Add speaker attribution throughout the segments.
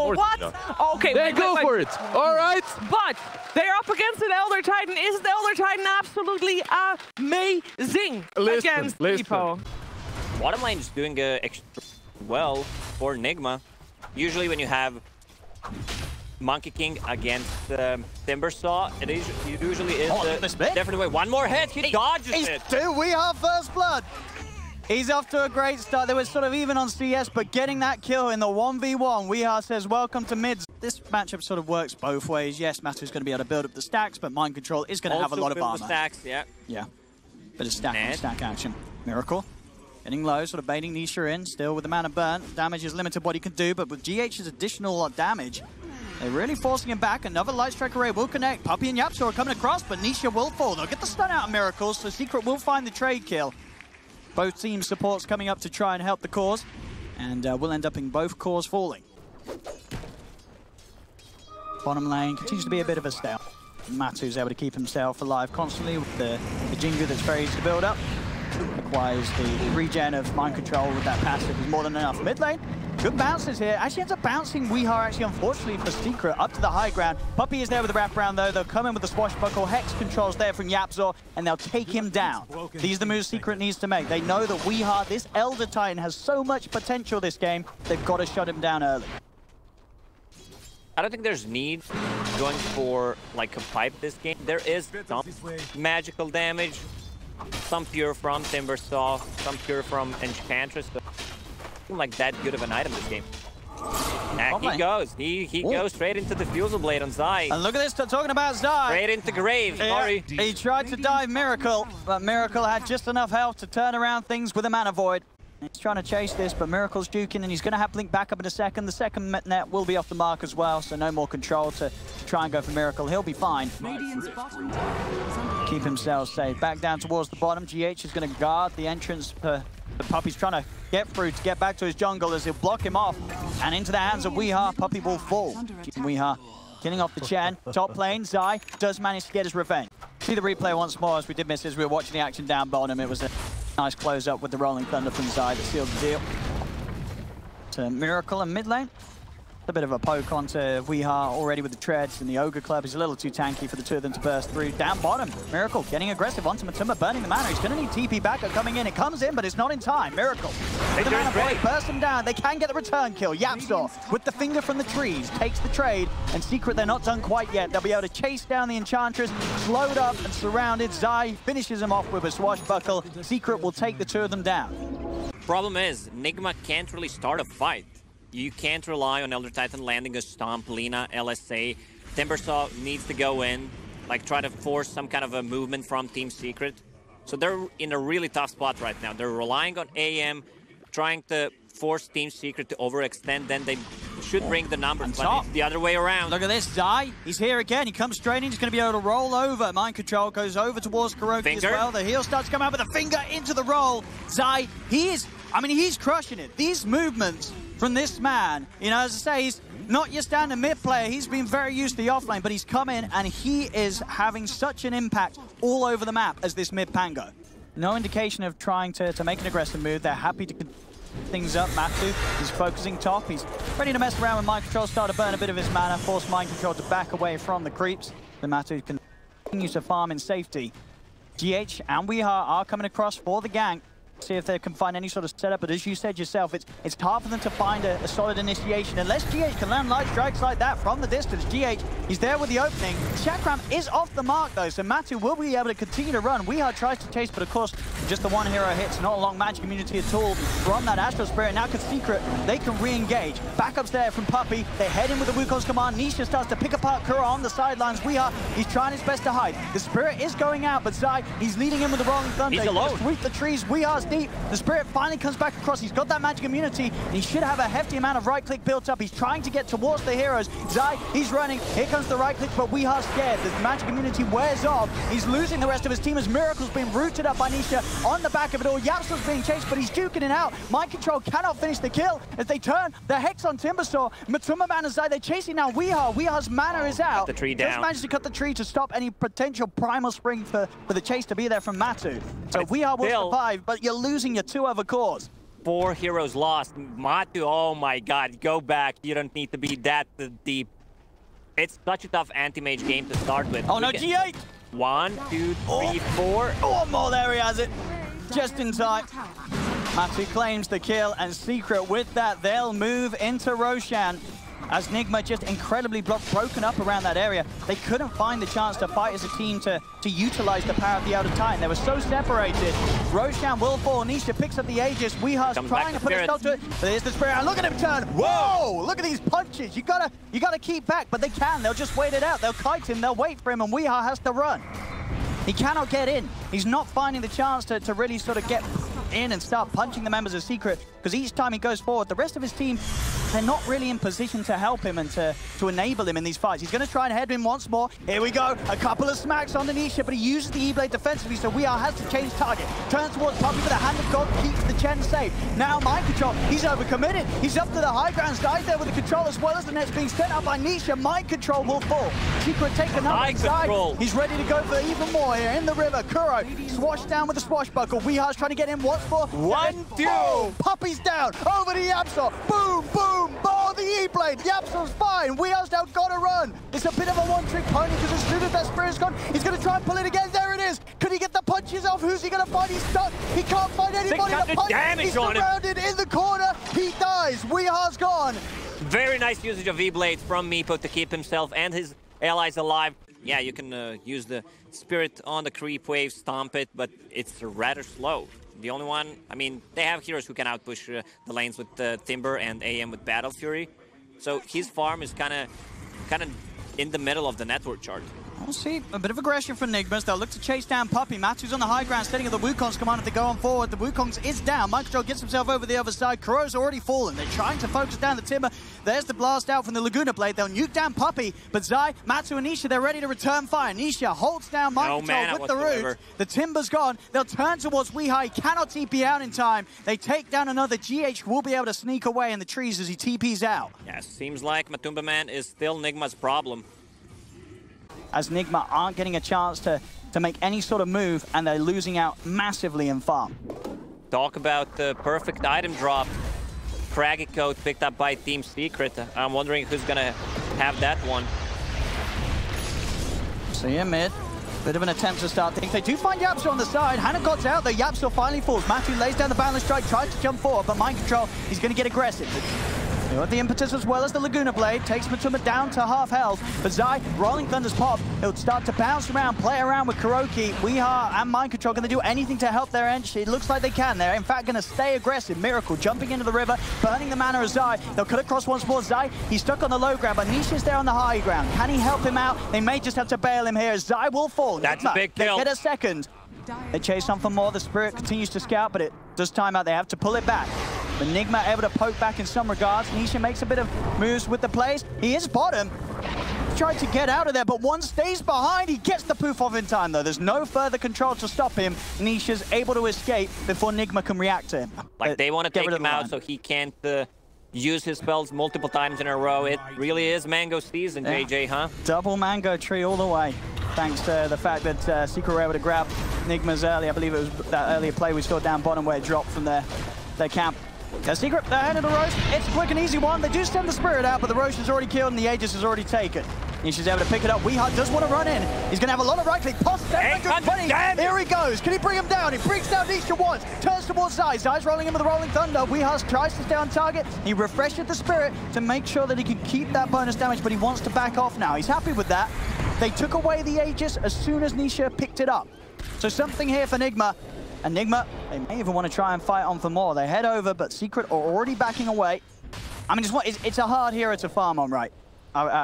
Speaker 1: Oh, what? Okay,
Speaker 2: They go for it. All right.
Speaker 1: But they're up against an Elder Titan. Is the Elder Titan absolutely amazing against Epo?
Speaker 3: Bottom lane is doing extra well for Nigma. Usually when you have Monkey King against Timbersaw, it usually is the different way. One more hit, he dodges it.
Speaker 4: We have first blood. He's off to a great start. They were sort of even on CS, but getting that kill in the 1v1, Weeha says, welcome to mids. This matchup sort of works both ways. Yes, Matu's going to be able to build up the stacks, but Mind Control is going to have a lot of armor.
Speaker 3: The stacks, yeah.
Speaker 4: Yeah, bit of stack action. Miracle. Getting low, sort of baiting Nisha in, still with the mana burnt. Damage is limited what he can do, but with GH's additional damage, they're really forcing him back. Another Light Strike Array will connect. Puppey and Yapsaw are coming across, but Nisha will fall. They'll get the stun out of Miracles, so Secret will find the trade kill. Both team supports coming up to try and help the cause, and we'll end up in both cores falling. Bottom lane continues to be a bit of a stale. Matu's able to keep himself alive constantly with the Jingu that's very easy to build up. Requires the regen of Mind Control with that passive is more than enough. Mid lane, good bounces here. Actually ends up bouncing Weeha, actually, unfortunately for Secret, up to the high ground. Puppey is there with the wraparound, though. They'll come in with the swashbuckle. Hex controls there from Yapzor, and they'll take him down. These are the moves Secret needs to make. They know that Weeha, this Elder Titan, has so much potential this game. They've got to shut him down early.
Speaker 3: I don't think there's need going for like a pipe this game. There is some magical damage. Some pure from Timbersaw, some pure from Enchantress. But like that good of an item this game. He goes. He goes straight into the Fusel Blade on Zai.
Speaker 4: And look at this, talking about Zai.
Speaker 3: Straight into grave. Sorry.
Speaker 4: He tried to dive Miracle, but Miracle had just enough health to turn around things with a Mana Void. He's trying to chase this, but Miracle's juking, and he's going to have Blink back up in a second. The second net will be off the mark as well, so no more control to try and go for Miracle. He'll be fine. Keep himself safe. Back down towards the bottom. GH is going to guard the entrance. The Puppey's trying to get through to get back to his jungle as he'll block him off. And into the hands of Weeha, Puppey will fall. Weeha killing off the Chen. Top lane, Zai does manage to get his revenge. See the replay once more, as we did miss as we were watching the action down bottom. It was a nice close up with the Rolling Thunder from Zai that sealed the deal. To Miracle and mid lane. A bit of a poke onto Weeha already with the treads, and the Ogre Club is a little too tanky for the two of them to burst through. Down bottom, Miracle getting aggressive onto Matuma, burning the mana. He's going to need TP backup coming in. It comes in, but it's not in time. Miracle. The mana void burst him down. They can get the return kill. Yapstor with the finger from the trees takes the trade, and Secret, they're not done quite yet. They'll be able to chase down the Enchantress, slowed up and surrounded. Zai finishes him off with a swashbuckle. Secret will take the two of them down.
Speaker 3: Problem is, Nigma can't really start a fight. You can't rely on Elder Titan landing a Stomp, Lina, LSA. Timbersaw needs to go in, like try to force some kind of a movement from Team Secret. So they're in a really tough spot right now. They're relying on AM, trying to force Team Secret to overextend, then they should bring the numbers, but it's the other way around.
Speaker 4: Look at this, Zai. He's here again. He comes straight in. He's going to be able to roll over. Mind Control goes over towards Kuroki as well. The heel starts to come out with a finger into the roll. Zai, he's crushing it. These movements from this man, you know, as I say, he's not your standard mid player. He's been very used to the offlane, but he's come in and he is having such an impact all over the map as this mid Pango. No indication of trying to make an aggressive move. They're happy to things up. Matu, he's focusing top. He's ready to mess around with Mind Control, start to burn a bit of his mana, force Mind Control to back away from the creeps. The Matu continues to farm in safety. GH and Weeha are coming across for the gank. See if they can find any sort of setup, but as you said yourself, it's hard for them to find a solid initiation unless GH can land light strikes like that from the distance. GH, he's there with the opening. Chakram is off the mark though, so Matu will be able to continue to run. Weeha tries to chase, but of course, just the one hero hits, not a long magic immunity at all from that Astral Spirit. Now, Secret, they can re-engage. Backups there from Puppey. They head in with the Wukong's command. Nisha starts to pick apart Kura on the sidelines. Weeha, he's trying his best to hide. The Spirit is going out, but Zai, he's leading in with the Rolling Thunder.
Speaker 3: He's alone.
Speaker 4: Sweep the trees. Weeha's deep. The Spirit finally comes back across. He's got that magic immunity, and he should have a hefty amount of right-click built up. He's trying to get towards the heroes. Zai, he's running. Here comes the right-click, but Weeha's scared. The magic immunity wears off. He's losing the rest of his team as Miracle's being rooted up by Nisha on the back of it all. Yapstor's being chased, but he's duking it out. Mind Control cannot finish the kill as they turn the Hex on Timbersaw. Matuma Man and Zai, they're chasing now Weeha. Weeha's mana is out.
Speaker 3: Cut the tree down.
Speaker 4: Just managed to cut the tree to stop any potential primal spring for the chase to be there from Matu. So Weeha will survive, but you're losing your two other cores.
Speaker 3: 4 heroes lost. Matu, oh my god, go back. You don't need to be that deep. It's such a tough anti-mage game to start with.
Speaker 4: Oh no, G8!
Speaker 3: 1, 2, 3, 4.
Speaker 4: One more, there he has it. Just in time. Matu claims the kill, and Secret with that, they'll move into Roshan. As Nigma just incredibly broken up around that area. They couldn't find the chance to fight as a team to utilize the power of the Elder Titan. They were so separated. Roshan will fall. Nisha picks up the Aegis. Weeha's trying to put a stop to it. But here's the Spirit. And look at him turn. Whoa! Look at these punches. You gotta keep back, but they can. They'll just wait it out. They'll kite him. They'll wait for him, and Weeha has to run. He cannot get in. He's not finding the chance to really sort of get in and start punching the members of Secret, because each time he goes forward, the rest of his team, they're not really in position to help him and to enable him in these fights. He's going to try and head him once more. Here we go. A couple of smacks on the Nisha, but he uses the E-Blade defensively, so Weeha has to change target. Turns towards Puppey, but the Hand of God keeps the Chen safe. Now Mind Control. He's overcommitted. He's up to the high ground. Dies there with the control, as well as the net's being sent out by Nisha. Mind Control will fall. Secret take another inside. He's ready to go for even more here in the river. Kuro swashed down with the swashbuckle. Weeha's trying to get in once more.
Speaker 3: 1, 2.
Speaker 4: Puppey's down. Over to Yapsor. Boom, boom. Oh, the E-Blade. Yapsor's fine. Weeha's now got to run. It's a bit of a one-trick pony, because as soon as that Spirit's gone, he's going to try and pull it again. There it is. Could he get the punches off? Who's he going to find? He's stuck. He can't find anybody to punch. He's surrounded in the corner. He dies. Weeha's gone.
Speaker 3: Very nice usage of E-Blade from Meepo to keep himself and his allies alive. Yeah, you can use the Spirit on the creep wave, stomp it, but it's rather slow. The only one, I mean, they have heroes who can outpush the lanes with Timber and AM with Battle Fury. So his farm is kind of in the middle of the network chart.
Speaker 4: We'll see a bit of aggression from Nigmas. They'll look to chase down Puppey. Matu's on the high ground, setting up the Wukong's command to go on forward. The Wukong's is down. Microcontrol gets himself over the other side. Kuro's already fallen. They're trying to focus down the Timber. There's the blast out from the Laguna Blade. They'll nuke down Puppey, but Zai, Matu, and Nisha, they're ready to return fire. Nisha holds down Microcontrol with the root. The Timber's gone. They'll turn towards Weeha. He cannot TP out in time. They take down another. GH will be able to sneak away in the trees as he TPs out.
Speaker 3: Yeah, seems like Matumba Man is still Nigma's problem.
Speaker 4: As Nigma aren't getting a chance to make any sort of move, and they're losing out massively in farm.
Speaker 3: Talk about the perfect item drop. Craggy Coat picked up by Team Secret. I'm wondering who's going to have that one.
Speaker 4: See him mid. Bit of an attempt to start things. They do find Yapsor on the side. Hannah got out there. Yapsor finally falls. Matu lays down the balance strike, tries to jump forward, but Mind Control, he's going to get aggressive. He'll have the impetus as well as the Laguna Blade. Takes Matuma down to half health. But Zai, Rolling Thunder's pop. He'll start to bounce around, play around with Kuroki. Weeha and Mind Control going to do anything to help their edge. It looks like they can. They're in fact going to stay aggressive. Miracle jumping into the river, burning the mana of Zai. They'll cut across once more. Zai, he's stuck on the low ground, but Nisha's there on the high ground. Can he help him out? They may just have to bail him here. Zai will fall.
Speaker 3: That's
Speaker 4: Nigma,
Speaker 3: a big kill.
Speaker 4: They get a second. They chase on for more. The Spirit continues to scout, but it does time out. They have to pull it back. But Nigma able to poke back in some regards. Nisha makes a bit of moves with the plays. He is bottom. Tried to get out of there, but one stays behind. He gets the poof off in time, though. There's no further control to stop him. Nisha's able to escape before Nigma can react to him.
Speaker 3: Like, they want to take him out so he can't use his spells multiple times in a row. It really is mango season, yeah. JJ, huh?
Speaker 4: Double mango tree all the way. Thanks to the fact that Secret were able to grab Nigma's early. I believe it was that earlier play we saw down bottom where it dropped from their camp. Secret, they're ahead of the Rosh. It's a quick and easy one. They do send the Spirit out, but the Rosh is already killed and the Aegis is already taken. Nisha's able to pick it up. Weeha does want to run in. He's going to have a lot of right click. Pulse 720. Here he goes. Can he bring him down? He brings down Nisha once. Turns towards Zai. Zai's rolling in with the Rolling Thunder. Weeha tries to stay on target. He refreshes the Spirit to make sure that he can keep that bonus damage, but he wants to back off now. He's happy with that. They took away the Aegis as soon as Nisha picked it up. So something here for Nigma. And Nigma, they may even want to try and fight on for more. They head over, but Secret are already backing away. I mean, it's a hard hero to farm on, right?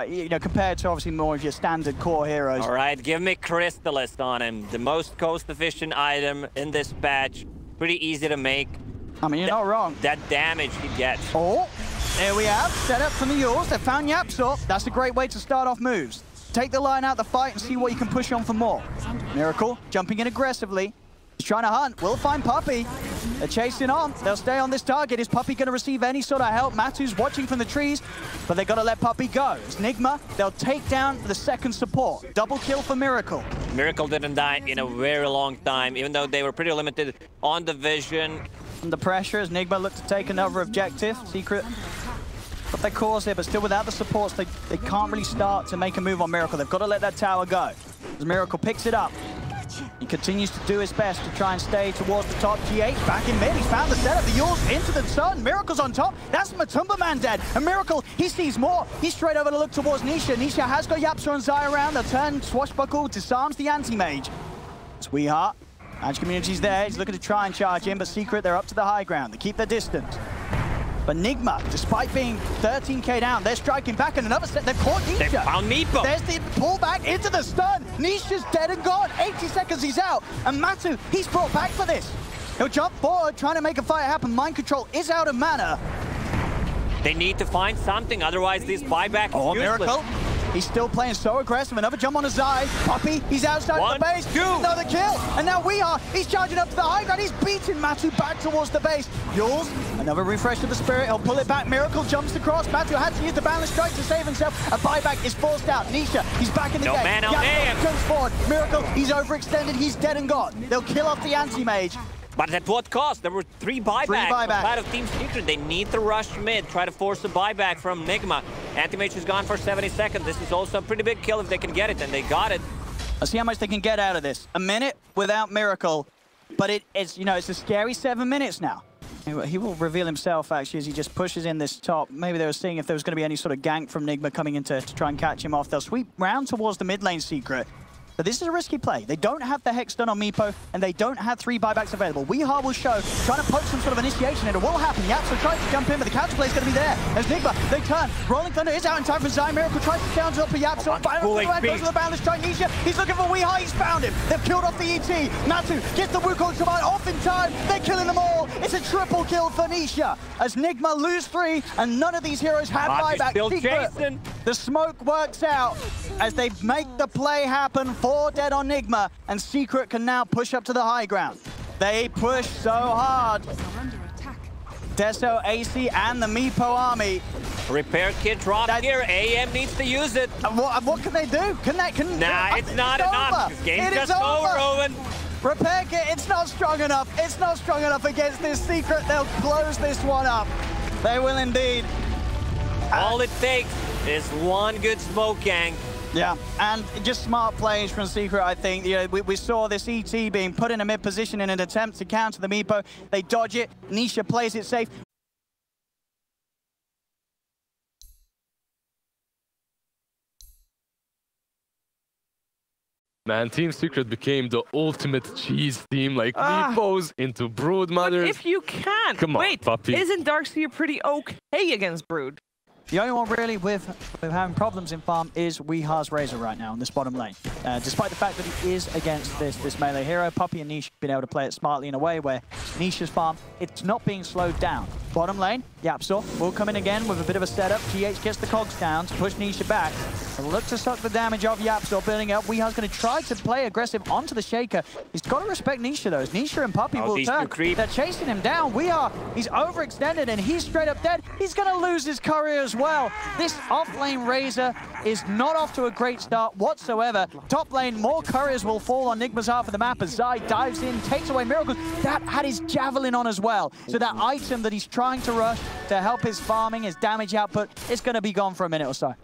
Speaker 4: You know, compared to obviously more of your standard core heroes.
Speaker 3: All right, give me Crystalist on him. The most cost-efficient item in this patch. Pretty easy to make.
Speaker 4: I mean, you're not wrong.
Speaker 3: That damage he gets.
Speaker 4: Oh, there we have. Set up from the Yules. They found Yapsor. That's a great way to start off moves. Take the line out the fight and see what you can push on for more. Miracle, jumping in aggressively. He's trying to hunt. Will find Puppey. They're chasing on. They'll stay on this target. Is Puppey going to receive any sort of help? Matu's watching from the trees, but they've got to let Puppey go. It's Nigma. They'll take down the second support. Double kill for Miracle.
Speaker 3: Miracle didn't die in a very long time, even though they were pretty limited on the vision.
Speaker 4: under pressure as Nigma look to take another objective. Secret got their cores here, but still without the supports, they can't really start to make a move on Miracle. They've got to let that tower go. As Miracle picks it up, he continues to do his best to try and stay towards the top. GH back in mid. He's found the setup. The Yours into the sun. Miracle's on top. That's Matumba Man dead. And Miracle, he sees more. He's straight over to look towards Nisha. Nisha has got Yapso and Zai around. They'll turn Swashbuckle, disarms the anti-mage. Sweetheart. Edge Community's there. He's looking to try and charge in, but Secret, they're up to the high ground. They keep their distance. But Nigma, despite being 13k down, they're striking back in another set. They've caught Nisha.
Speaker 3: They found Meepo.
Speaker 4: There's the pullback into the stun. Nisha's dead and gone. 80 seconds, he's out. And Matu, he's brought back for this. He'll jump forward, trying to make a fight happen. Mind Control is out of mana.
Speaker 3: They need to find something, otherwise this buyback is useless.
Speaker 4: Miracle. He's still playing so aggressive. Another jump on his Zai. Puppey, he's outside the base. Another kill. And now he's charging up to the high ground. He's beating Matu back towards the base. Yules, another refresh of the spirit. He'll pull it back. Miracle jumps across. Matu had to use the balance strike to save himself. A buyback is forced out. Nisha, he's back in the game.
Speaker 3: Man out there.
Speaker 4: Comes forward. Miracle, he's overextended. He's dead and gone. They'll kill off the anti-mage.
Speaker 3: But at what cost? There were three buybacks out of Team Secret. They need to rush mid, try to force a buyback from Nigma. Anti-Mage is gone for 70 seconds. This is also a pretty big kill if they can get it, and they got it.
Speaker 4: Let's see how much they can get out of this. A minute without Miracle, but it's a scary 7 minutes now. He will reveal himself, actually, as he just pushes in this top. Maybe they were seeing if there was going to be any sort of gank from Nigma coming in to try and catch him off. They'll sweep round towards the mid lane Secret. But this is a risky play. They don't have the Hex done on Meepo, and they don't have 3 buybacks available. Weehar will show, trying to poke some sort of initiation, and it will happen. Yapso tries to jump in, but the counter play is going to be there. As Nigma, they turn. Rolling Thunder is out in time for Zai. Miracle tries to counter up for Yapso. Goes to the balance, trying Nisha. He's looking for Weehar. He's found him. They've killed off the ET. Matu gets the Wukong Shaman off in time. They're killing them all. It's a triple kill for Nisha. As Nigma lose 3, and none of these heroes have buyback. The smoke works out as they make the play happen. 4 dead on Nigma. And Secret can now push up to the high ground. They push so hard. Deso, AC, and the Meepo army.
Speaker 3: Repair kit drop here. AM needs to use it.
Speaker 4: What can they do?
Speaker 3: Nah, it's not enough. This game's just over, Owen.
Speaker 4: Repair kit, it's not strong enough. It's not strong enough against this Secret. They'll close this one up. They will indeed.
Speaker 3: All it takes is one good smoke gang.
Speaker 4: Yeah, and just smart plays from Secret, I think. You know, we saw this ET being put in a mid position in an attempt to counter the Meepo. They dodge it. Nisha plays it safe.
Speaker 2: Man, Team Secret became the ultimate cheese team, like Meepos into Brood Mother.
Speaker 1: If you can.
Speaker 2: Come on,
Speaker 1: wait,
Speaker 2: puppy.
Speaker 1: Isn't Darkseer pretty okay against Brood?
Speaker 4: The only one really with having problems in farm is Weehar's Razor right now in this bottom lane. Despite the fact that he is against this melee hero, Puppey and Niche have been able to play it smartly in a way where Niche's farm, it's not being slowed down. Bottom lane, Yapso will come in again with a bit of a setup. GH gets the cogs down to push Nisha back. Look to suck the damage of Yapso building up. Weehar's going to try to play aggressive onto the Shaker. He's got to respect Nisha though. Nisha and Puppey will turn. They're chasing him down. Weehar, he's overextended and he's straight up dead. He's going to lose his courier as well. This off-lane Razor is not off to a great start whatsoever. Top lane, more couriers will fall on Nigma's half of the map as Zai dives in, takes away Miracles. That had his Javelin on as well. So that item that he's trying to rush to help his farming, his damage output, is going to be gone for a minute or so.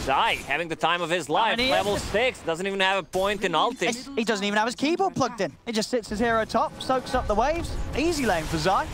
Speaker 3: Zai having the time of his life, level 6, doesn't even have a point in ulti.
Speaker 4: He doesn't even have his keyboard plugged in. He just sits his hero top, soaks up the waves. Easy lane for Zai.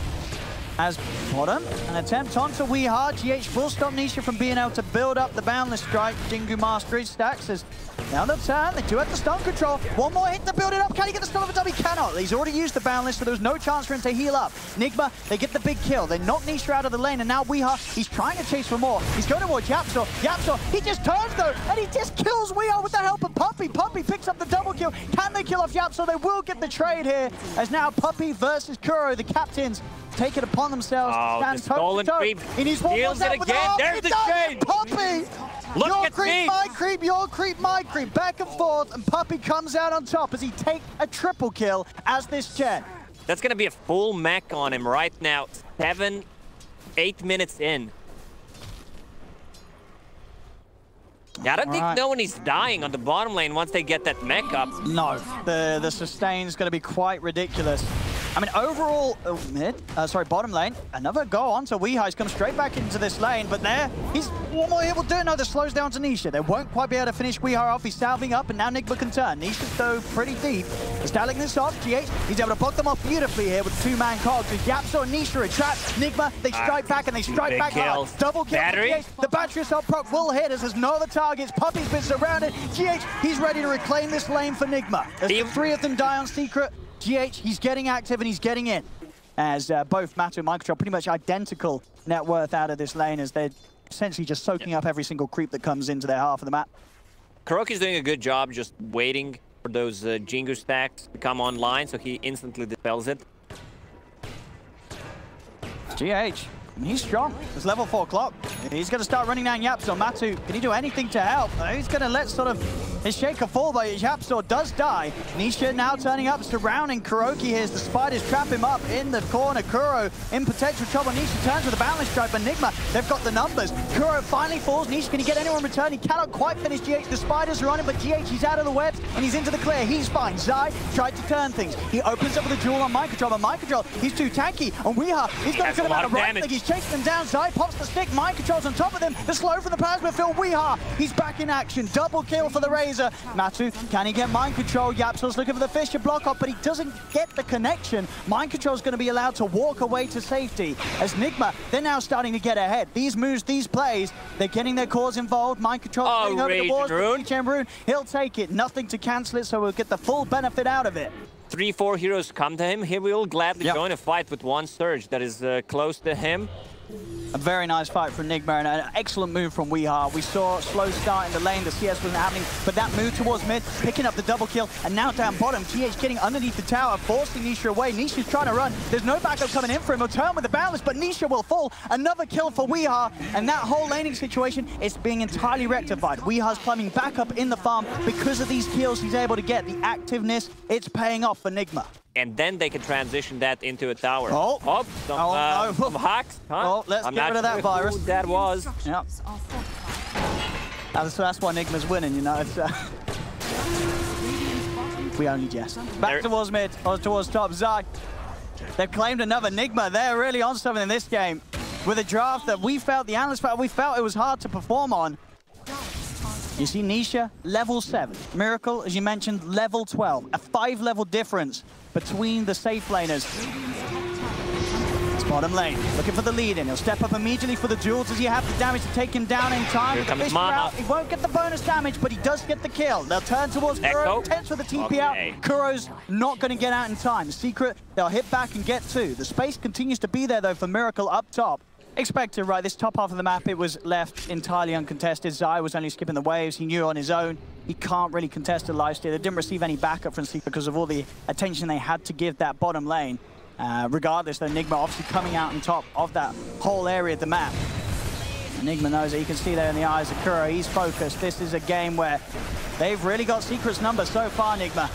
Speaker 4: As bottom, an attempt onto Weehar. GH will stop Nisha from being able to build up the boundless strike. Jingu Mastery stacks as now the turn. They do have the stun control. One more hit to build it up. Can he get the stun of a dub? He cannot. He's already used the boundless, so there's no chance for him to heal up. Nigma, they get the big kill. They knock Nisha out of the lane, and now Weehar, he's trying to chase for more. He's going towards Yapso. Yapso, he just turns though, and he just kills Weehar with the help of Puppey. Puppey picks up the double kill. Can they kill off Yapso? They will get the trade here, as now Puppey versus Kuro, the captains, take it upon themselves to stand toe-to-toe. He needs one more
Speaker 3: it again. There's the trade.
Speaker 4: Puppey!
Speaker 3: Look
Speaker 4: your
Speaker 3: at
Speaker 4: creep,
Speaker 3: me.
Speaker 4: my creep, your creep, my creep. Back and forth, and Puppey comes out on top as he takes a triple kill as this Jet.
Speaker 3: That's going to be a full mech on him right now. 7, 8 minutes in. Yeah, I don't think no one is dying on the bottom lane once they get that mech up.
Speaker 4: No, the sustain's going to be quite ridiculous. I mean, overall, bottom lane, another go on to weeha. He's come straight back into this lane, but there, he's one more able to do it. No, this slows down to Nisha. They won't quite be able to finish weeha off. He's salving up, and now Nigma can turn. Nisha's though pretty deep. He's dialing this off. GH, he's able to block them off beautifully here with two-man cogs. With Yapso and Nisha are trapped. Nigma, they strike back, and they strike back hard. Double kill.
Speaker 3: Battery.
Speaker 4: The battery assault proc will hit as there's no other targets. Puppy's been surrounded. GH, he's ready to reclaim this lane for Nigma. As the three of them die on Secret, GH, he's getting active and he's getting in. As both Matu and Microtrol pretty much identical net worth out of this lane as they're essentially just soaking up every single creep that comes into their half of the map.
Speaker 3: KuroKy's doing a good job just waiting for those Jingu stacks to come online, so he instantly dispels it.
Speaker 4: GH, he's strong. It's level 4 clock. He's going to start running down Yapso. Matu, can he do anything to help? He's going to let sort of his shaker fall, but Yapso does die. Nisha now turning up, surrounding KuroKy here as the spiders trap him up in the corner. Kuro in potential trouble. Nisha turns with a balance strike, but Nigma, they've got the numbers. Kuro finally falls. Nisha, can he get anyone in return? He cannot quite finish GH. The spiders are on him, but GH, he's out of the webs, and he's into the clear. He's fine. Zai tried to turn things. He opens up with a duel on Microtrol, but Microtrol, he's too tanky. And weeha, he's got a good amount of right. He's chasing them down. Zai pops the stick. Microtrol's on top of them. The slow from the plasma field. weeha, he's back in action. Double kill for the Razor. Matu, can he get mind control? Yapso's looking for the Fisher block off, but he doesn't get the connection. Mind control's going to be allowed to walk away to safety. As Nigma, they're now starting to get ahead. These moves, these plays, they're getting their cores involved. Mind control getting over the walls. Rune, he'll take it. Nothing to cancel it, so we'll get the full benefit out of it.
Speaker 3: 3-4 heroes come to him. He will gladly join a fight with one Surge that is close to him.
Speaker 4: A very nice fight from Nigma and an excellent move from weeha. We saw a slow start in the lane, the CS wasn't happening, but that move towards mid, picking up the double kill, and now down bottom, GH getting underneath the tower, forcing Nisha away. Nisha's trying to run. There's no backup coming in for him. He'll turn with the balance, but Nisha will fall. Another kill for weeha, and that whole laning situation is being entirely rectified. weeha's climbing back up in the farm because of these kills he's able to get. The activeness, it's paying off for Nigma.
Speaker 3: And then they can transition that into a tower.
Speaker 4: Some
Speaker 3: hacks. Huh?
Speaker 4: Oh, let's get rid of that virus.
Speaker 3: Who that was.
Speaker 4: Yep. That's why Nigma's winning, you know. It's, we only jest. Back towards mid, or towards top. Zai. They've claimed another Nigma. They're really on something in this game. With a draft that we felt, the analysts felt, we felt it was hard to perform on. You see Nisha, level 7. Miracle, as you mentioned, level 12. A 5-level difference between the safe laners. It's bottom lane, looking for the lead in. He'll step up immediately for the duels as you have the damage to take him down in time.
Speaker 3: Here comes Mana.
Speaker 4: He won't get the bonus damage, but he does get the kill. They'll turn towards Kuro, tense with the TP out. Kuro's not going to get out in time. Secret, they'll hit back and get 2. The space continues to be there, though, for Miracle up top. Expected, right? This top half of the map, it was left entirely uncontested. Zai was only skipping the waves. He knew on his own he can't really contest a lifesteal. They didn't receive any backup from Secret because of all the attention they had to give that bottom lane. Regardless, though, Nigma obviously coming out on top of that whole area of the map. Nigma knows it. You can see there in the eyes of Kuro. He's focused. This is a game where they've really got Secret's number so far, Nigma.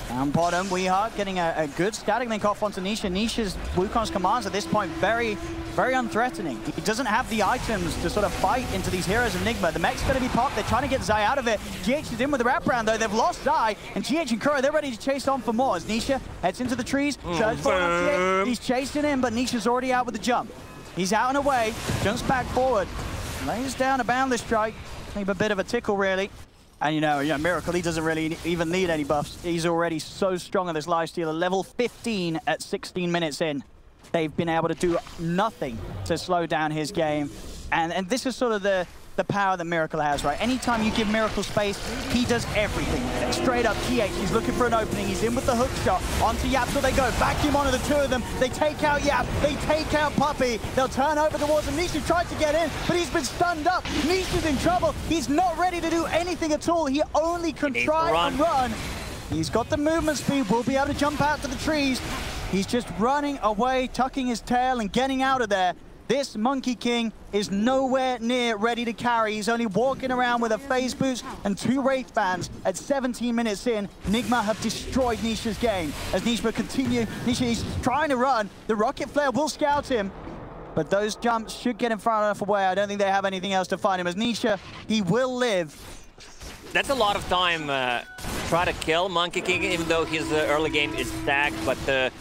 Speaker 4: Down bottom, weeha getting a good static link off onto Nisha. Nisha's Wukong's commands at this point very unthreatening. He doesn't have the items to sort of fight into these heroes of Nigma. The mech's going to be popped. They're trying to get Zai out of it. GH is in with the wraparound, though. They've lost Zai, and GH and Kuro, they're ready to chase on for more. As Nisha heads into the trees, he's chasing him, but Nisha's already out with the jump. He's out and away, jumps back forward, lays down a boundless strike. Maybe a bit of a tickle, really. And you know, Miracle, he doesn't really even need any buffs. He's already so strong on this lifesteal. A level 15 at 16 minutes in. They've been able to do nothing to slow down his game. And this is sort of the power that Miracle has, right? Anytime you give Miracle space, he does everything. Straight up GH, he's looking for an opening. He's in with the hook shot. Onto Yap, so they go. Vacuum onto the 2 of them. They take out Yap. They take out Puppy. They'll turn over towards him. Nisha tried to get in, but he's been stunned up. Nisha's in trouble. He's not ready to do anything at all. He only can try and run. He's got the movement speed. Will be able to jump out to the trees. He's just running away, tucking his tail and getting out of there. This Monkey King is nowhere near ready to carry. He's only walking around with a phase boost and 2 Wraith Bands. At 17 minutes in, Nigma have destroyed Nisha's game. As Nisha continue, Nisha is trying to run. The Rocket Flare will scout him, but those jumps should get him far enough away. I don't think they have anything else to find him. As Nisha, he will live.
Speaker 3: That's a lot of time try to kill Monkey King, even though his early game is stacked, but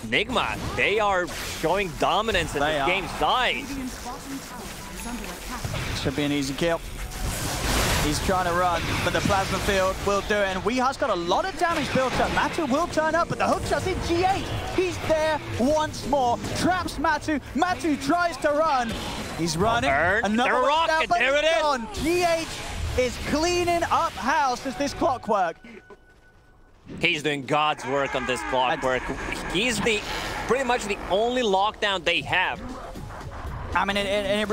Speaker 3: Nigma, they are showing dominance in this game side.
Speaker 4: Should be an easy kill. He's trying to run, but the plasma field will do it. And WeHa's got a lot of damage built up. Matu will turn up, but the hookshot's in G8. He's there once more. Traps Matu. Matu tries to run. He's running. Another rocket. There it is. Gone. GH is cleaning up house as this clockwork.
Speaker 3: He's doing God's work on this clockwork. He's pretty much the only lockdown they have.
Speaker 4: I mean,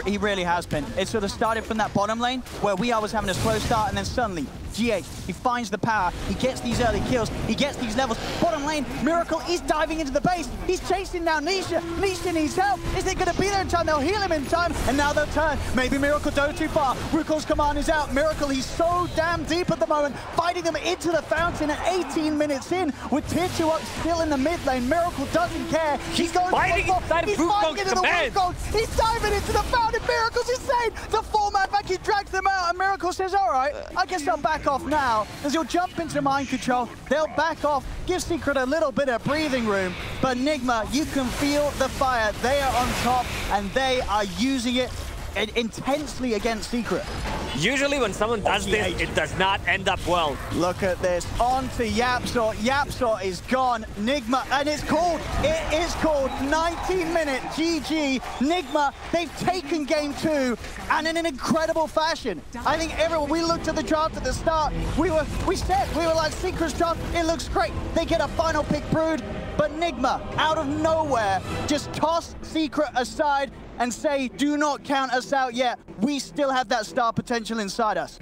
Speaker 4: he really has been. It sort of started from that bottom lane where WeHa was having a slow start, and then suddenly GH, he finds the power, he gets these early kills, he gets these levels. Bottom lane, Miracle is diving into the base. He's chasing down Nisha. Nisha needs help. Is it going to be there in time? They'll heal him in time, and now they'll turn. Maybe Miracle dove too far. Rukel's command is out. Miracle, he's so damn deep at the moment, fighting them into the fountain at 18 minutes in, with tier 2 up still in the mid lane. Miracle doesn't care. He's going
Speaker 3: fighting inside of Rukel's command.
Speaker 4: He's diving into the fountain. Miracle's insane. The 4-man back, he drags them out, and Miracle says, all right, I guess I'll back off now, as he'll jump into mind control. They'll back off, give Secret a little bit of breathing room, but Nigma, you can feel the fire. They are on top, and they are using it intensely against Secret.
Speaker 3: Usually when someone does this, it does not end up well.
Speaker 4: Look at this. On to Yapzor. Yapzor is gone. Nigma, and it is called 19-minute GG. Nigma, they've taken game 2, and in an incredible fashion. I think everyone, we looked at the draft at the start, we were like, Secret's draft, it looks great. They get a final pick Brood, but Nigma, out of nowhere, just toss Secret aside and say, do not count us out yet. We still have that star potential inside us.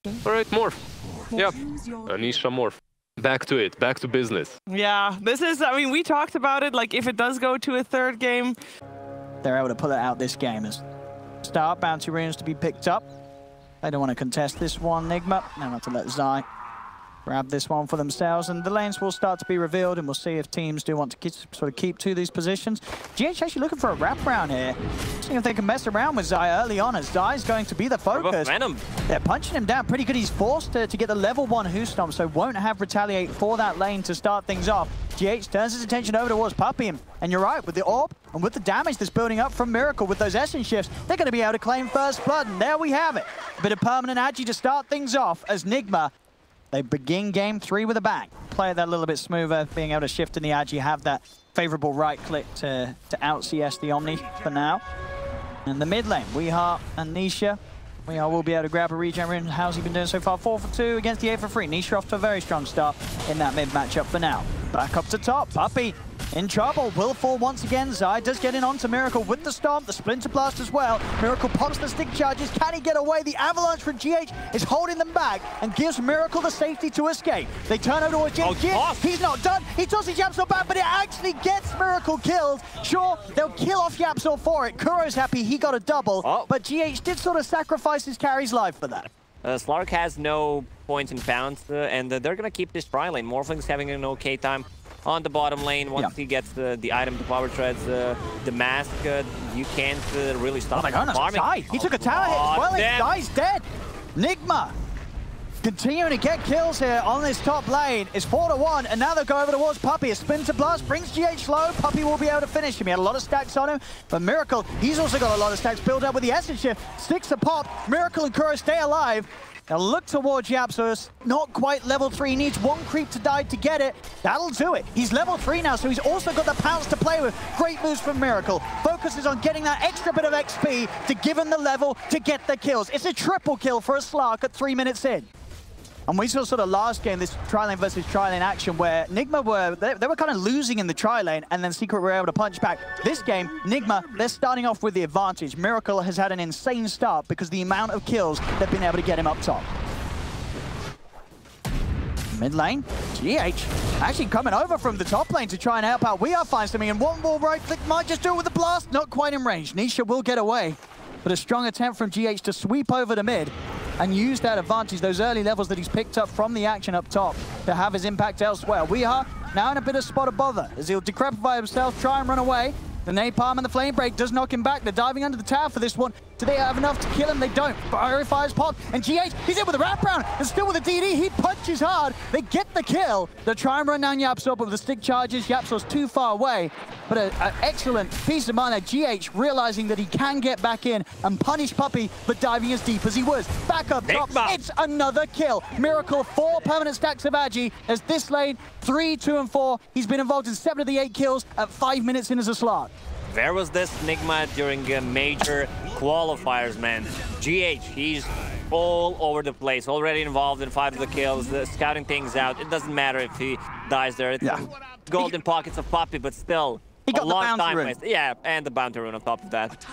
Speaker 2: All right, morph. Yep, Anisha morph. Back to it, back to business.
Speaker 1: Yeah, this is, I mean, we talked about it, like if it does go to a third game.
Speaker 4: They're able to pull it out this game as star bounty runes to be picked up. They don't want to contest this one, Nigma. Now not to let Zai grab this one for themselves, and the lanes will start to be revealed, and we'll see if teams do want to keep to these positions. GH actually looking for a wraparound here. See if they can mess around with Zai early on, as Zai's going to be the focus. They're punching him down pretty good. He's forced to get the level 1 Who Stomp, so won't have Retaliate for that lane to start things off. GH turns his attention over towards Puppy, and you're right, with the orb and with the damage that's building up from Miracle with those Essence shifts, they're going to be able to claim first blood, and there we have it. A bit of permanent agi to start things off as Nigma, they begin game 3 with a bang. Play that a little bit smoother, being able to shift in the agi, have that favorable right click to out CS the Omni for now. And the mid lane, WeHa and Nisha. WeHa will be able to grab a regen rune. How's he been doing so far? 4 for 2 against the 8 for 3. Nisha off to a very strong start in that mid matchup for now. Back up to top, Puppy in trouble. Will fall once again. Zai does get in onto Miracle with the Stomp, the Splinter Blast as well. Miracle pops the stick charges. Can he get away? The Avalanche from GH is holding them back and gives Miracle the safety to escape. They turn over towards GH. He's not done. He tosses Yapzor back, but it actually gets Miracle killed. Sure, they'll kill off Yapzor for it. Kuro's happy he got a double, but GH did sort of sacrifice his carry's life for that.
Speaker 3: Slark has no points in pounds, and they're going to keep this tri lane. Morphling's having an okay time on the bottom lane. Once he gets the item, the power treads, the mask, you can't really stop him.
Speaker 4: Oh my goodness, he took a tower hit as well. Zai's dead. Nigma continuing to get kills here on this top lane. It's 4-1, and now they'll go over towards Puppy. A Splinter Blast brings GH low. Puppy will be able to finish him. He had a lot of stacks on him, but Miracle, he's also got a lot of stacks built up with the Essence Shift. Sticks a pop. Miracle and Kuro stay alive. Now look towards Yapzor. Not quite level 3. Needs 1 creep to die to get it. That'll do it. He's level 3 now, so he's also got the pounce to play with. Great moves from Miracle. Focuses on getting that extra bit of XP to give him the level to get the kills. It's a triple kill for a Slark at 3 minutes in. And we saw sort of last game, this tri-lane versus tri-lane action where Nigma they were kind of losing in the tri-lane, and then Secret were able to punch back. This game, Nigma, they're starting off with the advantage. Miracle has had an insane start because the amount of kills they've been able to get him up top. Mid lane, GH actually coming over from the top lane to try and help out. WeHa find something, and one more right click might just do it with a blast. Not quite in range. Nisha will get away, but a strong attempt from GH to sweep over to mid and use that advantage, those early levels that he's picked up from the action up top, to have his impact elsewhere. WeHa now in a bit of spot of bother as he'll decrepify himself, try and run away. The napalm and the flame break does knock him back. They're diving under the tower for this one. Do they have enough to kill him? They don't. Fiery fires pop, and GH, he's in with a wraparound, and still with a DD. He punches hard. They get the kill. They try and run down YapzOr, but with the stick charges, YapzOr's too far away. But an excellent piece of mind there. GH realizing that he can get back in and punish Puppey for diving as deep as he was. Back up top, it's another kill. Miracle, 4 permanent stacks of Agi as this lane, 3, 2, and 4. He's been involved in 7 of the 8 kills at 5 minutes in as a slot.
Speaker 3: Where was this Nigma during major qualifiers, man? GH, he's all over the place, already involved in 5 of the kills, scouting things out. It doesn't matter if he dies there. It's golden pockets of Puppey, but still,
Speaker 4: he got
Speaker 3: a long time
Speaker 4: rune.
Speaker 3: wasted. Yeah, and the bounty rune on top of that.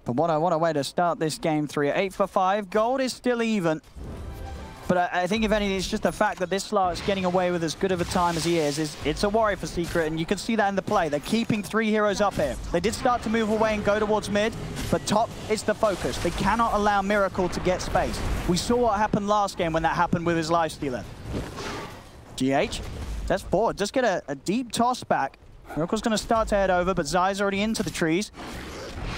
Speaker 4: But what a way to start this game 3. 8 for 5. Gold is still even. But I think if anything, it's just the fact that this slot is getting away with as good of a time as he is. It's a worry for Secret, and you can see that in the play. They're keeping 3 heroes up here. They did start to move away and go towards mid, but top is the focus. They cannot allow Miracle to get space. We saw what happened last game when that happened with his lifestealer. GH, that's forward. Just get a deep toss back. Miracle's going to start to head over, but Zai's already into the trees.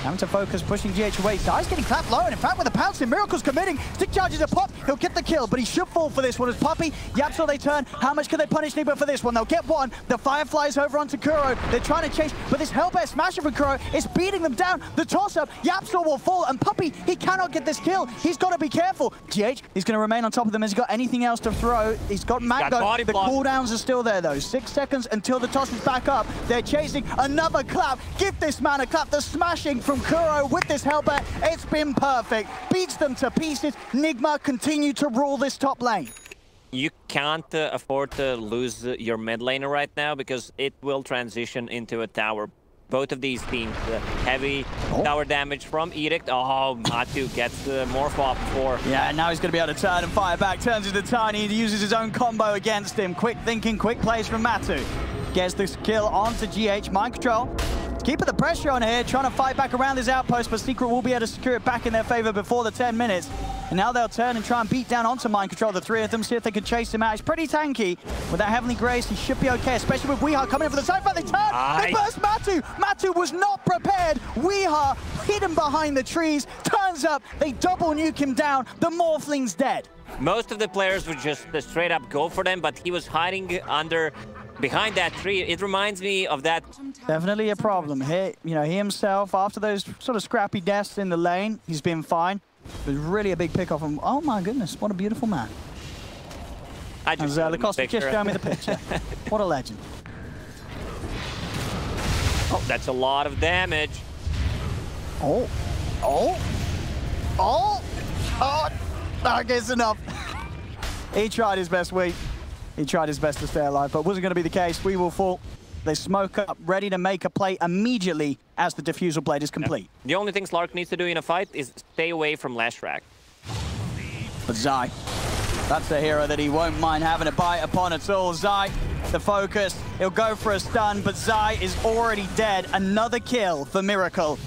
Speaker 4: Having to focus, pushing GH away. Zai's getting clapped low, and in fact, with the pouncing, Miracle's committing. Stick charges a pop. He'll get the kill, but he should fall for this one as Puppey. YapzOr, they turn. How much can they punish Nigma for this one? They'll get one. The Fireflies over onto Kuro. They're trying to chase, but this Hellbear smasher from Kuro is beating them down. The toss-up, YapzOr will fall, and Puppey, he cannot get this kill. He's got to be careful. GH, he's going to remain on top of them. Has he got anything else to throw? He's got Mango. The cooldowns are still there, though. 6 seconds until the toss is back up. They're chasing another clap. Give this man a clap. The smashing from Kuro with this Hellbat, it's been perfect. Beats them to pieces. Nigma continue to rule this top lane.
Speaker 3: You can't afford to lose your mid laner right now because it will transition into a tower. Both of these teams, heavy tower damage from Edict. Oh, Matu gets Morph off before.
Speaker 4: Yeah, now he's going to be able to turn and fire back. Turns into Tiny. He uses his own combo against him. Quick thinking, quick plays from Matu. Gets this kill onto GH. Mind control. Keeping the pressure on here, trying to fight back around this outpost, but Secret will be able to secure it back in their favor before the 10 minutes. And now they'll turn and try and beat down onto Mind Control, the 3 of them, see if they can chase him out. He's pretty tanky. With that Heavenly Grace, he should be okay, especially with Weeha coming in for the side fight. They turn, they burst Matu. Matu was not prepared. Weeha, hidden behind the trees, turns up, they double nuke him down. The Morphling's dead.
Speaker 3: Most of the players would just straight up go for them, but he was hiding behind that tree. It reminds me of that.
Speaker 4: Definitely a problem. He himself, after those sort of scrappy deaths in the lane, he's been fine. It was really a big pick off him. Oh my goodness, what a beautiful man.
Speaker 3: I just
Speaker 4: Lacoste just showed me the picture. What a legend.
Speaker 3: Oh, that's a lot of damage.
Speaker 4: I guess enough. He tried his best, He tried his best to stay alive, but wasn't going to be the case. We will fall. They smoke up, ready to make a play immediately as the Diffusal Blade is complete.
Speaker 3: The only thing Slark needs to do in a fight is stay away from Lashrak.
Speaker 4: But Zai, that's the hero that he won't mind having a bite upon at all. Zai, the focus, he'll go for a stun, but Zai is already dead. Another kill for Miracle.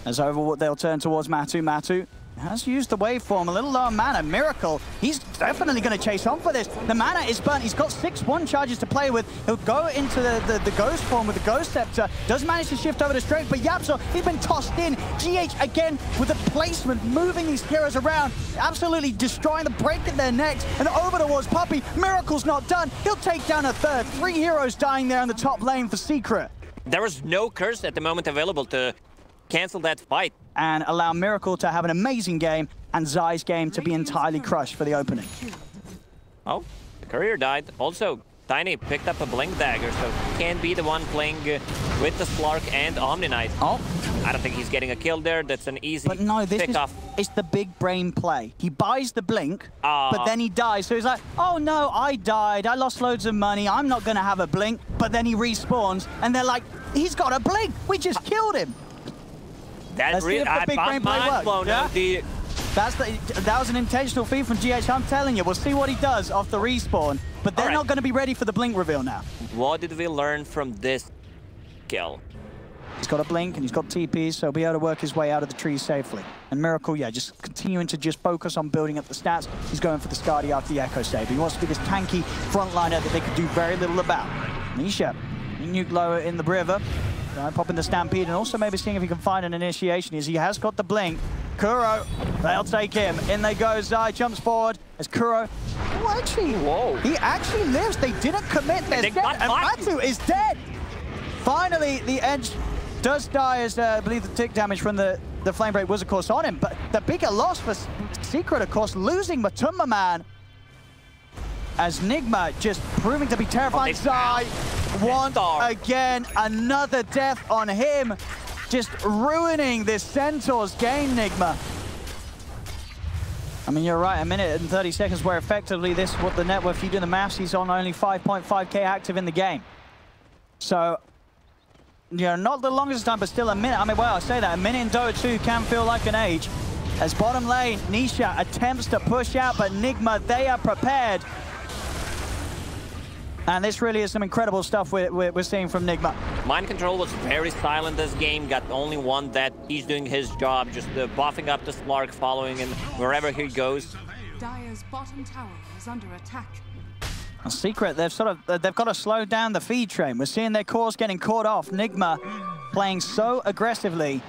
Speaker 4: As over, they'll turn towards Matu. Matu has used the waveform, a little low on mana. Miracle, he's definitely going to chase on for this. The mana is burnt. He's got 6-1 charges to play with. He'll go into the Ghost form with the Ghost Scepter. Does manage to shift over to Strength, but YapzOr, he's been tossed in. GH, again, with the placement, moving these heroes around, absolutely destroying them, breaking their necks, and over towards Puppey. Miracle's not done. He'll take down a third. 3 heroes dying there in the top lane for Secret.
Speaker 3: There was no curse at the moment available to cancel that fight.
Speaker 4: And allow Miracle to have an amazing game and Zai's game to be entirely crushed for the opening.
Speaker 3: Oh, the courier died. Also, Tiny picked up a Blink Dagger, so can be the one playing with the Slark and Omni Knight.
Speaker 4: Oh.
Speaker 3: I don't think he's getting a kill there. That's an easy
Speaker 4: But no, this is,
Speaker 3: off.
Speaker 4: It's the big brain play. He buys the Blink, but then he dies. So he's like, oh no, I died. I lost loads of money. I'm not going to have a Blink. But then he respawns, and they're like, he's got a Blink. We just killed him.
Speaker 3: That really,
Speaker 4: big brain play works.
Speaker 3: Yeah?
Speaker 4: That was an intentional feed from GH. I'm telling you, we'll see what he does off the respawn. But they're not going to be ready for the Blink reveal now.
Speaker 3: What did we learn from this kill?
Speaker 4: He's got a Blink and he's got TPs, so he'll be able to work his way out of the trees safely. And Miracle, yeah, just continuing to just focus on building up the stats. He's going for the Skadi after the Echo save. He wants to be this tanky frontliner that they could do very little about. Nisha, nuke lower in the river. Popping the Stampede and also maybe seeing if he can find an initiation as he has got the blink. Kuro, they'll take him. In they go. Zai jumps forward as Kuro. Oh, actually,
Speaker 2: whoa.
Speaker 4: He actually lives. They didn't commit. They're dead, and Matu is dead. Finally, the edge does die as I believe the tick damage from the flame break was, of course, on him. But the bigger loss for Secret, of course, losing Matumba Man. As Nigma just proving to be terrifying. Zai, once again, another death on him. Just ruining this Centaur's game, Nigma. I mean, you're right, a minute and 30 seconds where effectively this, what the net worth, if you do the maths, he's on only 5.5k active in the game. So, you know, not the longest time, but still a minute. I mean, well, I say that, a minute in Dota 2 can feel like an age. As bottom lane, Nisha attempts to push out, but Nigma, they are prepared. And this really is some incredible stuff we're seeing from Nigma.
Speaker 3: Mind Control was very silent this game, got only one that he's doing his job, just buffing up the Slark, following him wherever he goes.
Speaker 5: Dire's bottom tower is under attack.
Speaker 4: A Secret, they've got to slow down the feed train. We're seeing their cores getting caught off. Nigma playing so aggressively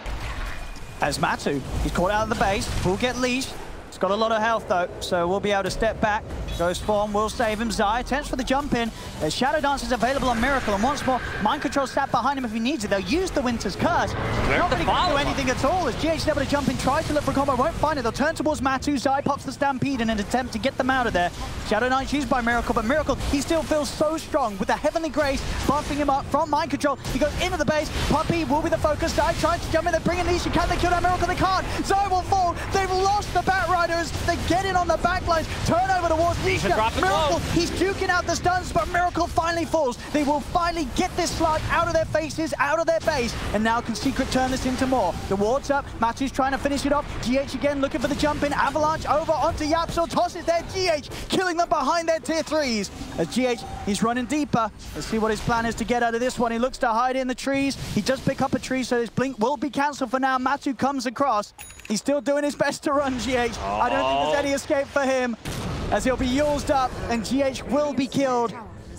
Speaker 4: as Matu. He's caught out of the base, will get leashed. He's got a lot of health though, so we'll be able to step back. Ghost form will save him. Zai attempts for the jump in. There's Shadow Dance is available on Miracle, and once more, Mind Control sat behind him if he needs it. They'll use the Winter's Curse. Not really going to do anything at all as GH is able to jump in, tries to look for a combo, won't find it. They'll turn towards Matu. Zai pops the Stampede in an attempt to get them out of there. Shadow Knight's used by Miracle, but Miracle, he still feels so strong with the Heavenly Grace buffing him up from Mind Control. He goes into the base. Puppey will be the focus. Zai tries to jump in. They're bringing Nisha. Can they kill that Miracle? They can't. Zai will fall. They've lost the Batriders. They get in on the backlines. Turn over towards Nisha. Miracle, he's duking out the stuns, but Miracle finally falls. They will finally get this slug out of their faces, out of their base, and now can Secret turn this into more. The ward's up, Matu's trying to finish it off. GH again looking for the jump in, avalanche over onto Yapsor, tosses there, GH killing them behind their tier 3s. As GH, he's running deeper. Let's see what his plan is to get out of this one. He looks to hide in the trees. He does pick up a tree, so his blink will be cancelled for now. Matu comes across. He's still doing his best to run, GH. I don't think there's any escape for him, as he'll be used up and GH will be killed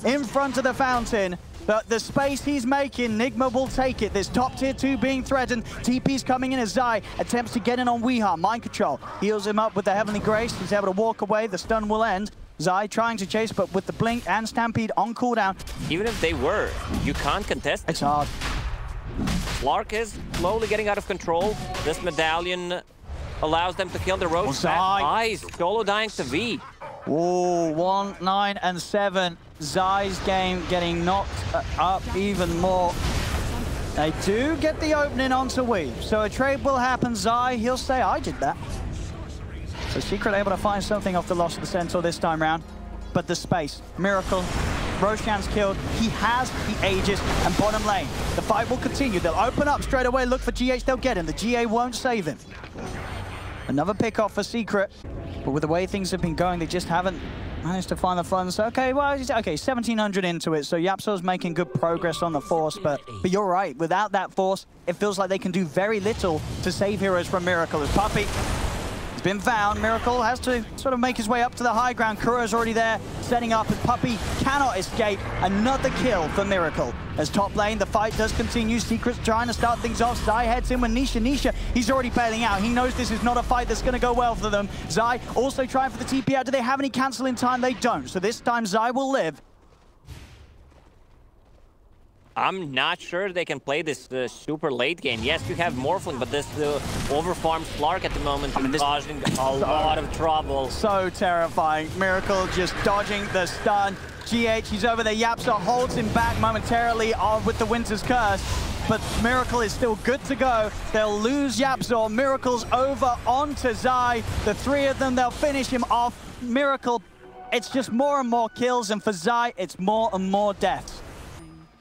Speaker 4: in front of the fountain. But the space he's making, Nigma will take it. This top tier 2 being threatened. TP's coming in as Zai attempts to get in on Weeha. Mind Control heals him up with the Heavenly Grace. He's able to walk away. The stun will end. Zai trying to chase, but with the blink and Stampede on cooldown.
Speaker 3: Even if they were, you can't contest it.
Speaker 4: It's hard.
Speaker 3: Slark is slowly getting out of control. This medallion allows them to kill the road. Zai solo dying to V.
Speaker 4: Whoa, 1, 9, and 7. Zai's game getting knocked up even more. They do get the opening onto Weave, so a trade will happen. Zai, he'll say, I did that. So Secret able to find something off the loss of the Centaur this time round. But the space, Miracle, Roshan's killed. He has the Aegis and bottom lane. The fight will continue. They'll open up straight away, look for GH, they'll get him. The GA won't save him. Another pick off for Secret. But with the way things have been going, they just haven't managed to find the funds. Okay, well, okay, 1,700 into it, so Yapsor's making good progress on the Force, but you're right, without that Force, it feels like they can do very little to save heroes from Miracle. As Puppey has been found, Miracle has to sort of make his way up to the high ground. Kuro's already there, setting up, as Puppey cannot escape. Another kill for Miracle. As top lane, the fight does continue. Secret's trying to start things off. Zai heads in with Nisha. Nisha, he's already bailing out. He knows this is not a fight that's going to go well for them. Zai also trying for the TP out. Do they have any cancel in time? They don't. So this time Zai will live.
Speaker 3: I'm not sure they can play this super late game. Yes, you have Morphling, but this overfarmed Slark at the moment is causing a lot of trouble.
Speaker 4: So terrifying. Miracle just dodging the stun. GH, he's over there. Yapsa holds him back momentarily with the Winter's Curse, but Miracle is still good to go. They'll lose Yapsa. Miracle's over onto Zai. The three of them, they'll finish him off. Miracle, it's just more and more kills, and for Zai, it's more and more deaths.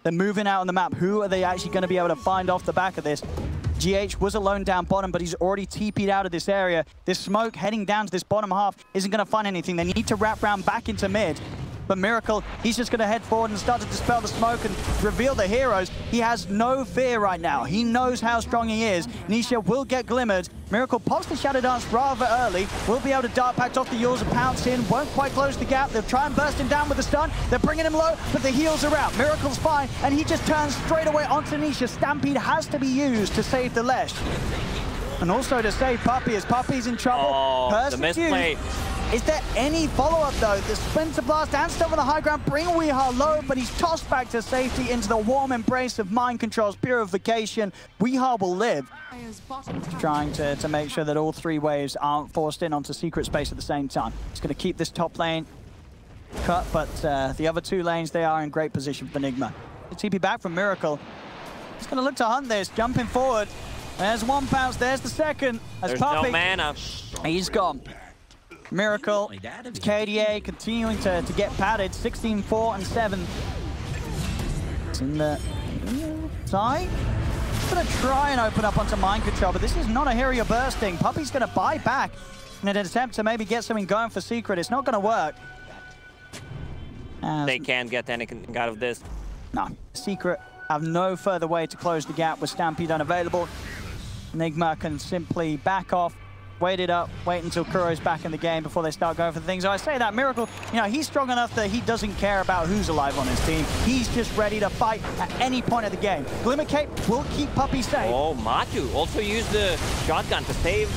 Speaker 4: They're moving out on the map. Who are they actually going to be able to find off the back of this? GH was alone down bottom, but he's already TP'd out of this area. This smoke heading down to this bottom half isn't going to find anything. They need to wrap round back into mid. But Miracle, he's just going to head forward and start to dispel the smoke and reveal the heroes. He has no fear right now. He knows how strong he is. Nisha will get glimmered. Miracle pops the Shadow Dance rather early. Will be able to dart pack off the Yules and pounce in. Won't quite close the gap. They'll try and burst him down with the stun. They're bringing him low, but the heals are out. Miracle's fine, and he just turns straight away onto Nisha. Stampede has to be used to save the Lesh. And also to save Puppey, as Puppey's in trouble.
Speaker 3: Oh, the misplay.
Speaker 4: Is there any follow-up, though? The Splinter Blast and still on the high ground bring Weehaw low, but he's tossed back to safety into the warm embrace of Mind Control's purification. Weehaw will live. Trying to make sure that all three waves aren't forced in onto secret space at the same time. He's going to keep this top lane cut, but the other two lanes, they are in great position for Nigma. The TP back from Miracle. He's going to look to hunt this, jumping forward. There's one pounce, there's the second.
Speaker 3: There's
Speaker 4: Puppey,
Speaker 3: no mana.
Speaker 4: He's gone. Miracle, KDA continuing to get padded, 16-4 and 7. It's in the side. Gonna try and open up onto Mind Control, but this is not a hero you're bursting. Puppey's gonna buy back in an attempt to maybe get something going for Secret. It's not gonna work.
Speaker 3: They can't get anything out of this.
Speaker 4: No, Secret have no further way to close the gap with Stampede unavailable. Nigma can simply back off, wait it up, wait until Kuro's back in the game before they start going for the things. So I say that Miracle, you know, he's strong enough that he doesn't care about who's alive on his team. He's just ready to fight at any point of the game. Glimmer Cape will keep Puppey safe.
Speaker 3: Oh, Matu also used the shotgun to save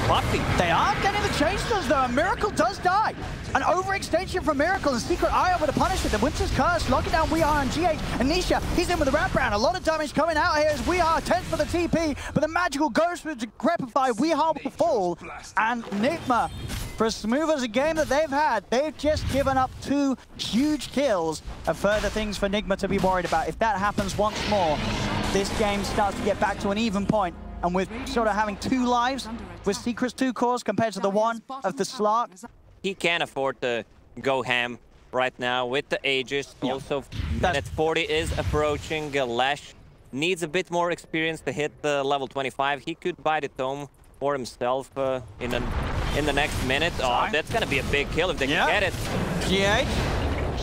Speaker 3: Puppey.
Speaker 4: They are getting the chases though, and Miracle does die. An overextension from Miracle and Secret Eye over to punish it. The Winter's Curse locking down Weehaw and GH. And Nisha, he's in with the wraparound. A lot of damage coming out here as Weehaw tends for the TP, but the magical Ghost will decrepify. Weehaw will fall. And Nigma, for as smooth as a game that they've had, they've just given up 2 huge kills of further things for Nigma to be worried about. If that happens once more, this game starts to get back to an even point. And with sort of having 2 lives with Secret's 2 cores compared to the 1 of the Slark,
Speaker 3: he can't afford to go ham right now with the Aegis. Yeah. Also, minute 40 is approaching. Lash needs a bit more experience to hit the level 25. He could buy the Tome for himself in the next minute. Oh, that's going to be a big kill if they can get it.
Speaker 4: GH,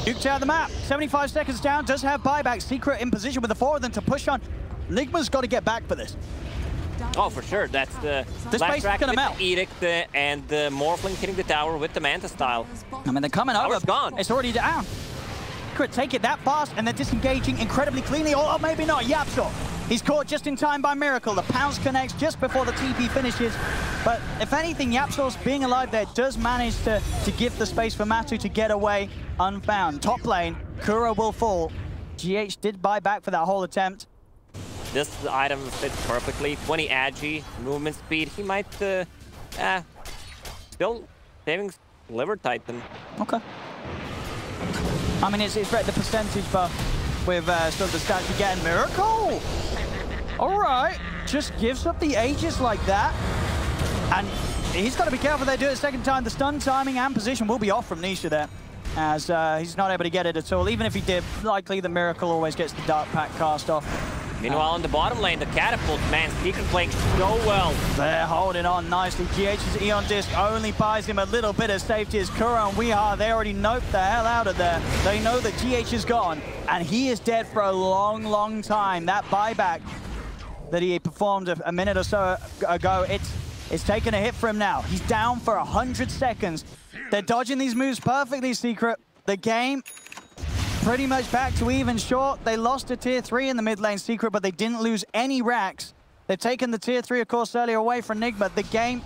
Speaker 4: duked out the map. 75 seconds down, does have buyback. Secret in position with the 4 of them to push on. Nigma's got to get back for this.
Speaker 3: Oh, for sure. That's the last track with the Edict and the Morphling hitting the tower with the Manta style.
Speaker 4: I mean, they're coming over.
Speaker 3: Tower's gone.
Speaker 4: It's already down. Could take it that fast, and they're disengaging incredibly cleanly. Or maybe not. Yapsor. He's caught just in time by Miracle. The pounce connects just before the TP finishes. But if anything, Yapsor's being alive there does manage to give the space for Matu to get away unfound. Top lane, Kuro will fall. GH did buy back for that whole attempt.
Speaker 3: This item fits perfectly. 20 agi, movement speed. He might still saving Liver Titan.
Speaker 4: Okay. I mean, it's the percentage buff with sort of the stats you get in Miracle. All right, just gives up the Aegis like that. And he's got to be careful they do it a second time. The stun timing and position will be off from Nisha there, as he's not able to get it at all. Even if he did, likely the Miracle always gets the Dark Pack cast off.
Speaker 3: Meanwhile, on the bottom lane, the Catapult, man, Secret playing so well.
Speaker 4: They're holding on nicely. GH's Eon Disc only buys him a little bit of safety as Kuro and Weehaw, they already noped the hell out of there. They know that GH is gone, and he is dead for a long, long time. That buyback that he performed a minute or so ago, it's taken a hit for him now. He's down for 100 seconds. They're dodging these moves perfectly, Secret. The game pretty much back to even short. They lost a tier 3 in the mid lane, Secret, but they didn't lose any racks. They've taken the tier 3, of course, earlier away from Nigma. The game,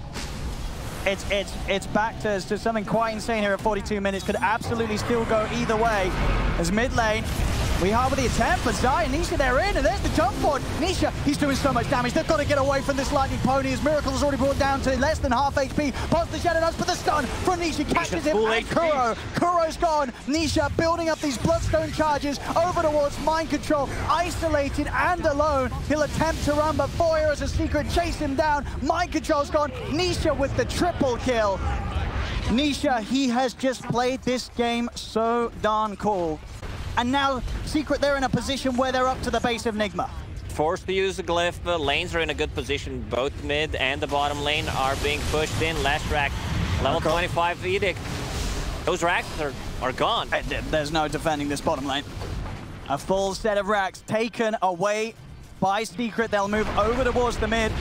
Speaker 4: it's back to something quite insane here at 42 minutes. Could absolutely still go either way. As mid lane, Weehaw with the attempt, but Zai and Nisha, they're in, and there's the jump forward. Nisha, he's doing so much damage. They've got to get away from this lightning pony as Miracle is already brought down to less than half HP. Pops the Shadow Dance, but the stun from Nisha catches him, and Kuro. Kuro's gone. Nisha building up these Bloodstone charges over towards Mind Control, isolated and alone. He'll attempt to run, but 4 heroes of Secret chase him down. Mind Control's gone. Nisha with the triple kill. Nisha, he has just played this game so darn cool. And now, Secret, they're in a position where they're up to the base of Nigma.
Speaker 3: Forced to use the glyph. Lanes are in a good position. Both mid and the bottom lane are being pushed in. Last rack, level 25 Edict. Those racks are are gone.
Speaker 4: There's no defending this bottom lane. A full set of racks taken away by Secret. They'll move over towards the mid.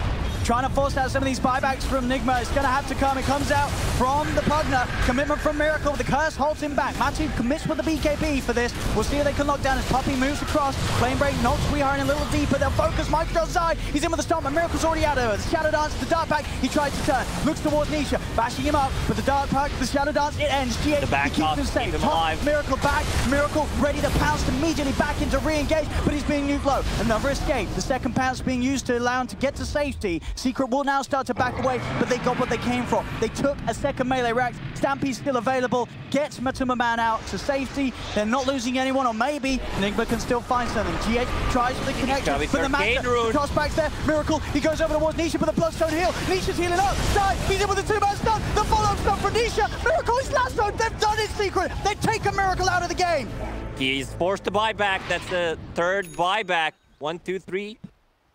Speaker 4: Trying to force out some of these buybacks from Nigma. It's going to have to come. It comes out from the Pugner. Commitment from Miracle. The curse holds him back. Matu commits with the BKB for this. We'll see if they can lock down as Puppey moves across. Flame Break knocks weehaw in a little deeper. They'll focus Micro Zai. He's in with the stomp, but Miracle's already out of it. The Shadow Dance, the Dark Pack. He tries to turn. Looks towards Nisha. Bashing him up. But the Dark Pack, the Shadow Dance, it ends. GH,
Speaker 3: the back
Speaker 4: he keeps him safe. Top, Miracle back. Miracle ready to pounce immediately back into re-engage, but he's being nuked low. Another escape. The second pounce being used to allow him to get to safety. Secret will now start to back away, but they got what they came for. They took a second melee rack. Stampy's still available. Gets Matuma Man out to safety. They're not losing anyone, or maybe Nigma can still find something. GH tries for the connection, but the master crossbacks there. Miracle, he goes over towards Nisha for the Bloodstone heal. Nisha's healing up. Zai, he's in with the 2-man stun. The follow-up stun for Nisha. Miracle is lassoed. They've done it, Secret. They take a Miracle out of the game.
Speaker 3: He's forced to buy back. That's the third buyback. 1, 2, 3.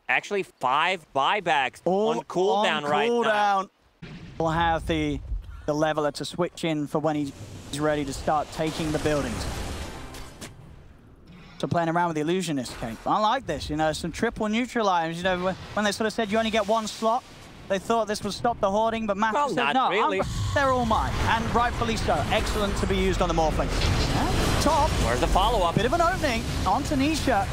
Speaker 3: Actually, 5 buybacks on cooldown right now.
Speaker 4: We'll have the leveler to switch in for when he's ready to start taking the buildings. So playing around with the Illusionist, okay. I like this, you know, some triple neutral items. You know, when they sort of said you only get one slot, they thought this would stop the hoarding, but Matt said no,
Speaker 3: really.
Speaker 4: They're all mine, and rightfully so. Excellent to be used on the Morphling. Yeah. Top.
Speaker 3: Where's the follow-up?
Speaker 4: Bit of an opening on Tanisha.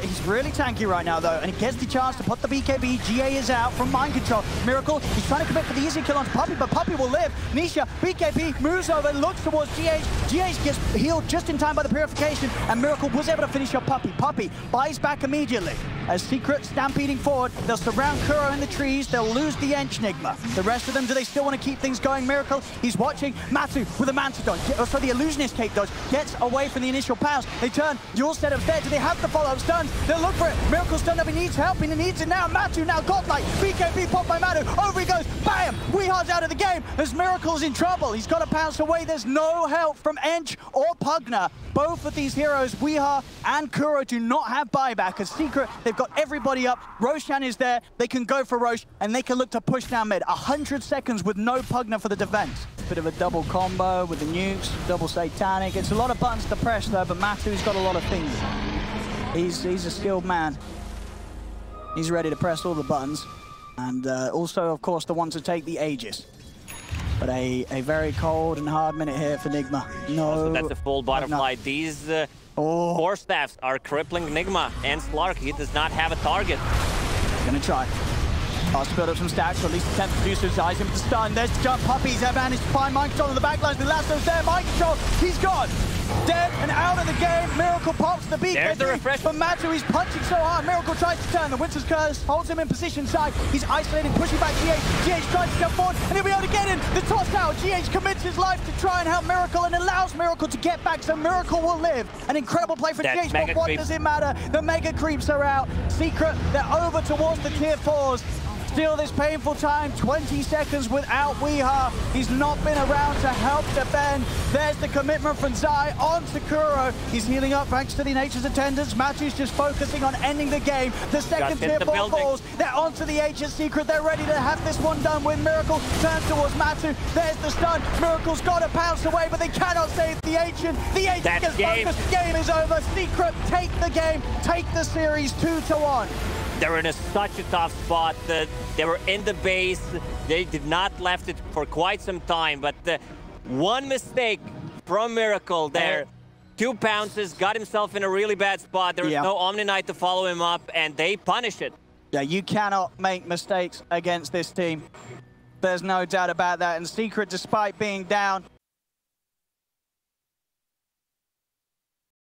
Speaker 4: He's really tanky right now, though, and he gets the chance to put the BKB. GA is out from mind control. Miracle, he's trying to commit for the easy kill onto Puppey, but Puppey will live. Nisha, BKB, moves over, looks towards GH. GH gets healed just in time by the purification, and Miracle was able to finish up Puppey. Puppey buys back immediately. As Secret stampeding forward, they'll surround Kuro in the trees. They'll lose the Ench Nigma. The rest of them, do they still want to keep things going? Miracle, he's watching. Matu with a Manta dodge. So the Illusionist Cape dodge gets away from the initial pounce. They turn. Dual setups there. Do they have the follow-up stun? They'll look for it. Miracle stunned up. He needs help, and he needs it now. Matu now godlike. BKB popped by Matu. Over he goes. Bam! Weehar's out of the game as Miracle's in trouble. He's got to pounce away. There's no help from Ench or Pugner. Both of these heroes, Weehar and Kuro, do not have buyback. As Secret, they've got everybody up. Roshan is there. They can go for Rosh, and they can look to push down mid. 100 seconds with no Pugner for the defense. Bit of a double combo with the nukes, double satanic. It's a lot of buttons to press, though, but Matu's got a lot of things. He's a skilled man. He's ready to press all the buttons. And also, of course, the one to take the Aegis. But a very cold and hard minute here for Nigma. No.
Speaker 3: Also, that's a full butterfly. These core staffs are crippling Nigma and Slark. He does not have a target.
Speaker 4: Gonna try. Has to build up some stacks, or at least attempt to do so. Zai's him to stun. There's the jump. Puppey's managed to find mind control on the backlines. The lasso's there. Mind control. He's gone. Dead and out of the game. Miracle pops the beat.
Speaker 3: There's the refresh.
Speaker 4: From Matu, he's punching so hard. Miracle tries to turn. The Winter's Curse holds him in position side. He's isolating, pushing back GH. GH tries to jump forward, and he'll be able to get in. The toss out. GH commits his life to try and help Miracle and allows Miracle to get back, so Miracle will live. An incredible play for GH, but what does it matter? The Mega Creeps are out. Secret, they're over towards the tier 4s. Still this painful time, 20 seconds without Weeha. He's not been around to help defend. There's the commitment from Zai onto Kuro. He's healing up thanks to the Nature's Attendants. Matu's just focusing on ending the game. The second tier 4 falls. They're onto the H's Secret. They're ready to have this one done with Miracle. Turns towards Matu. There's the stun. Miracle's got to pounce away, but they cannot save the Ancient. The Ancient gets focused. Game is over. Secret take the game. Take the series 2-1.
Speaker 3: They're in such a tough spot. They were in the base. They did not left it for quite some time, but one mistake from Miracle there. 2 pounces, got himself in a really bad spot. There was no Omni Knight to follow him up, and they punish it.
Speaker 4: Yeah, you cannot make mistakes against this team. There's no doubt about that. And Secret, despite being down,